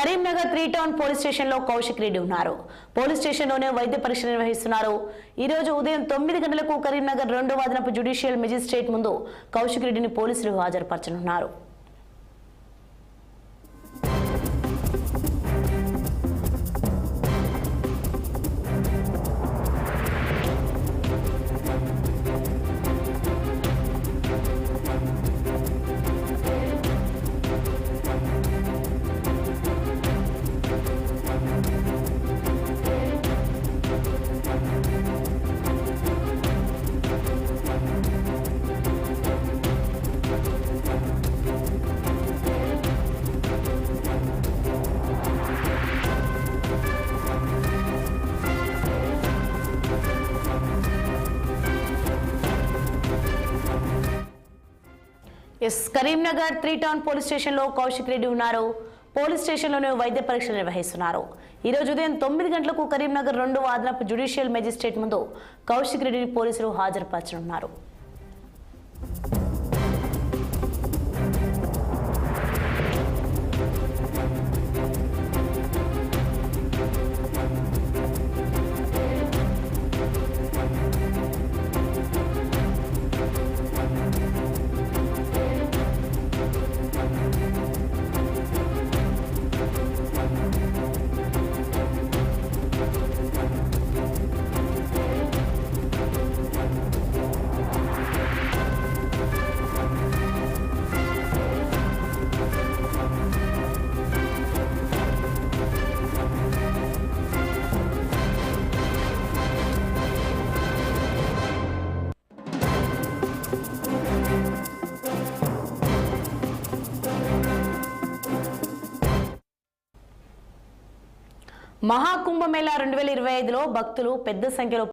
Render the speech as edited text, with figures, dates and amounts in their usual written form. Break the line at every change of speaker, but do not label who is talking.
Karimnagar 3 town police station లో కౌశిక్ రెడ్డి ఉన్నారు. Police station లోనే వైద్య పరీక్ష నిర్వహిస్తున్నారు. ఈ రోజు ఉదయం 9 గంటలకు కరీంనగర్ 2వ అదనపు జ్యుడిషియల్ మెజిస్ట్రేట్ ముందు కౌశిక్ రెడ్డిని పోలీసులు హాజరుపరచనున్నారు. కరీంనగర్ 3 టౌన్ పోలీస్ స్టేషన్ లో కౌశిక్ రెడ్డి ఉన్నారు. పోలీస్ స్టేషన్ లోనే వైద్య పరీక్ష నిర్వహిస్తున్నారు. ఈ రోజు ఉదయం 9 గంటలకు కరీంనగర్ 2వ అదనపు జ్యుడిషియల్ మెజిస్ట్రేట్ ముందు కౌశిక్ రెడ్డిని పోలీసులు హాజరుపరచనున్నారు. మహాకుంభమేళా 2025లో భక్తులు పెద్ద సంఖ్యలో